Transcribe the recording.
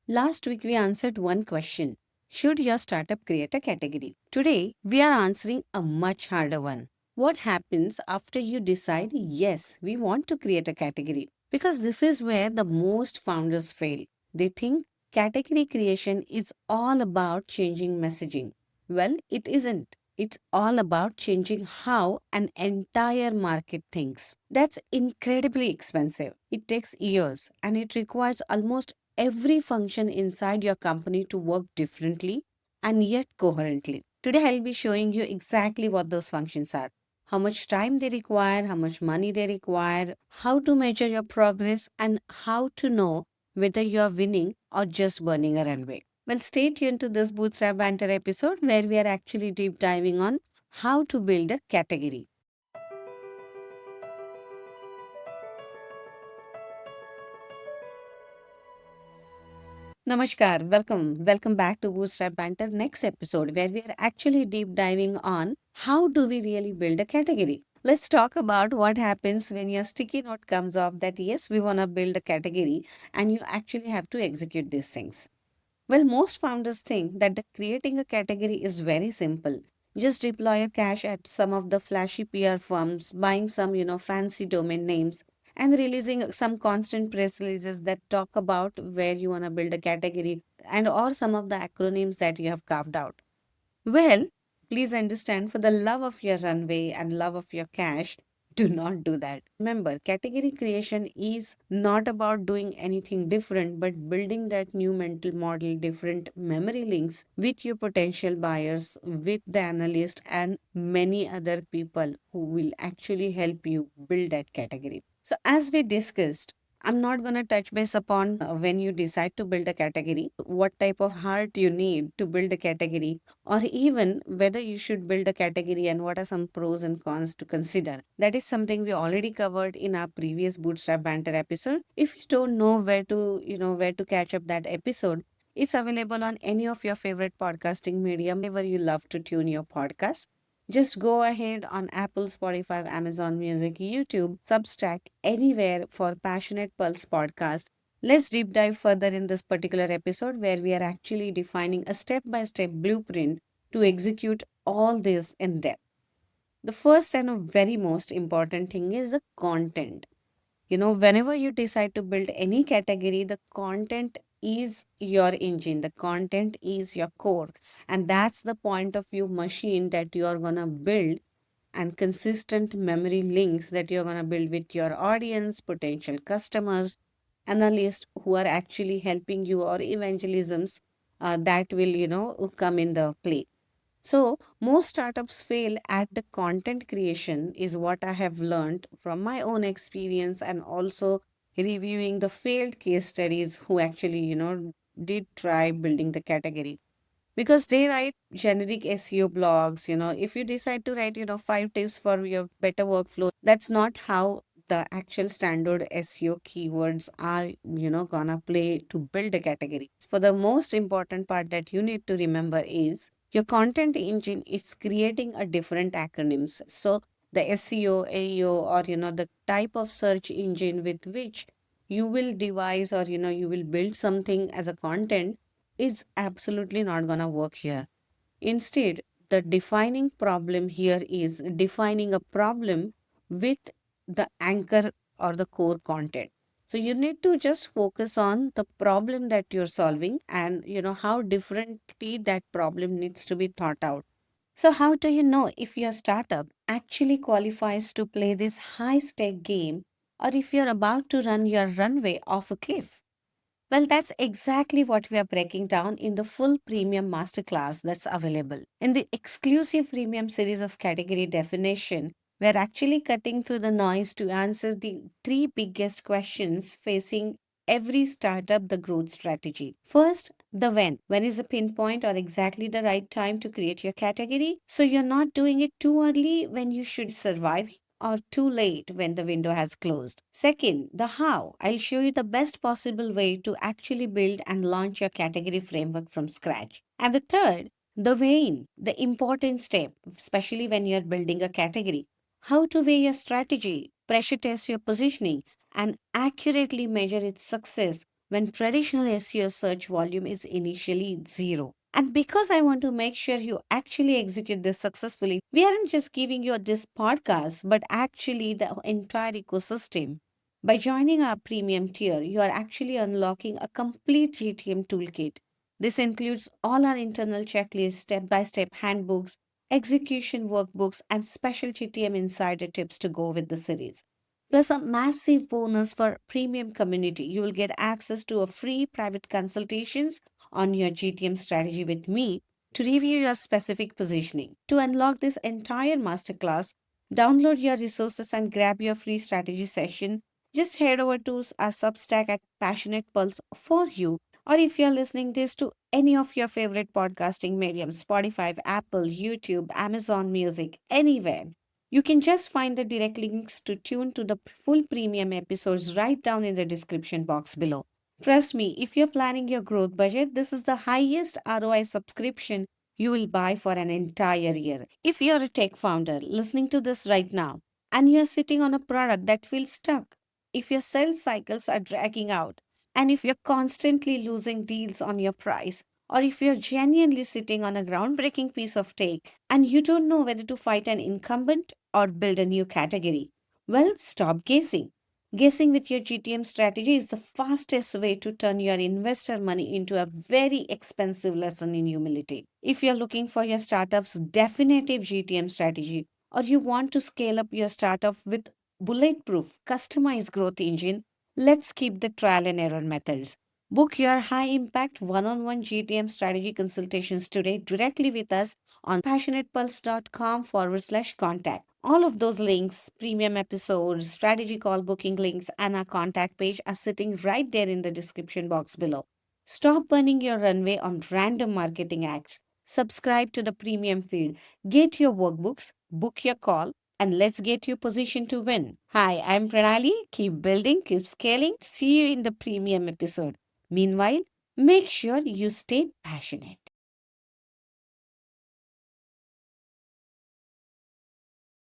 Last week we answered one question. Should your startup create a category? Today we are answering a much harder one. What happens after you decide, yes, we want to create a category? Because this is where the most founders fail. They think category creation is all about changing messaging. Well, it isn't. It's all about changing how an entire market thinks. That's incredibly expensive. It takes years and it requires almost every function inside your company to work differently and yet coherently. Today, I'll be showing you exactly what those functions are, how much time they require, how much money they require, how to measure your progress, and how to know whether you're winning or just burning a runway. Well, stay tuned to this Bootstrap Banter episode where we are actually deep diving on how to build a category. Namaskar, welcome back to Bootstrap Banter next episode where we are actually deep diving on how do we really build a category. Let's talk about what happens when your sticky note comes off that yes, we want to build a category and you actually have to execute these things. Well, most founders think that the creating a category is very simple. Just deploy a cache at some of the flashy PR firms, buying some, fancy domain names, and releasing some constant press releases that talk about where you want to build a category and or some of the acronyms that you have carved out. Well, please understand for the love of your runway and love of your cash, do not do that. Remember, category creation is not about doing anything different, but building that new mental model, different memory links with your potential buyers, with the analyst, and many other people who will actually help you build that category. So, as we discussed, I'm not going to touch base upon when you decide to build a category, what type of heart you need to build a category, or even whether you should build a category and what are some pros and cons to consider. That is something we already covered in our previous Bootstrap Banter episode. If you don't know where to catch up that episode, it's available on any of your favorite podcasting medium, wherever you love to tune your podcast. Just go ahead on Apple, Spotify, Amazon Music, YouTube, Substack, anywhere for Passionate Pulse podcast. Let's deep dive further in this particular episode where we are actually defining a step by step blueprint to execute all this in depth. The first and a very most important thing is the content. Whenever you decide to build any category, the content is your engine, the content is your core, and that's the point of view machine that you are going to build and consistent memory links that you're going to build with your audience, potential customers, analysts who are actually helping you, or evangelisms that will, come in the play. So, most startups fail at the content creation, is what I have learned from my own experience and also reviewing the failed case studies who actually, did try building the category because they write generic SEO blogs. If you decide to write, 5 tips for your better workflow, that's not how the actual standard SEO keywords are, gonna play to build a category. For the most important part that you need to remember is your content engine is creating a different acronyms. So the SEO, AEO, or the type of search engine with which you will devise or you will build something as a content is absolutely not going to work here. Instead, the defining problem here is defining a problem with the anchor or the core content. So you need to just focus on the problem that you're solving and how differently that problem needs to be thought out. So how do you know if your startup actually qualifies to play this high stake game or if you're about to run your runway off a cliff? Well, that's exactly what we are breaking down in the full premium masterclass that's available. In the exclusive premium series of category definition, we're actually cutting through the noise to answer the three biggest questions facing every startup the growth strategy. First, the when. When is the pinpoint or exactly the right time to create your category? So you're not doing it too early when you should survive or too late when the window has closed. Second, the how. I'll show you the best possible way to actually build and launch your category framework from scratch. And the third, the vein, the important step, especially when you're building a category. How to weigh your strategy, pressure test your positioning, and accurately measure its success when traditional SEO search volume is initially zero. And because I want to make sure you actually execute this successfully, we aren't just giving you this podcast, but actually the entire ecosystem. By joining our premium tier, you are actually unlocking a complete GTM toolkit. This includes all our internal checklists, step by step handbooks, execution workbooks, and special GTM insider tips to go with the series. Plus, a massive bonus for premium community. You will get access to a free private consultations on your GTM strategy with me to review your specific positioning. To unlock this entire masterclass, download your resources and grab your free strategy session. Just head over to our Substack at Passionate Pulse for you. Or if you're listening this to any of your favorite podcasting mediums, Spotify, Apple, YouTube, Amazon Music, anywhere, you can just find the direct links to tune to the full premium episodes right down in the description box below. Trust me, if you're planning your growth budget, this is the highest ROI subscription you will buy for an entire year. If you're a tech founder listening to this right now and you're sitting on a product that feels stuck, if your sales cycles are dragging out, and if you're constantly losing deals on your price, or if you're genuinely sitting on a groundbreaking piece of tech and you don't know whether to fight an incumbent or build a new category, well, stop guessing. Guessing with your GTM strategy is the fastest way to turn your investor money into a very expensive lesson in humility. If you're looking for your startup's definitive GTM strategy, or you want to scale up your startup with bulletproof, customized growth engine, let's keep the trial and error methods. Book your high impact one on one GTM strategy consultations today directly with us on passionatepulse.com/contact. All of those links, premium episodes, strategy call booking links, and our contact page are sitting right there in the description box below. Stop burning your runway on random marketing acts. Subscribe to the premium feed. Get your workbooks, book your call, and let's get you positioned to win. Hi, I'm Pranali. Keep building, keep scaling. See you in the premium episode. Meanwhile, make sure you stay passionate.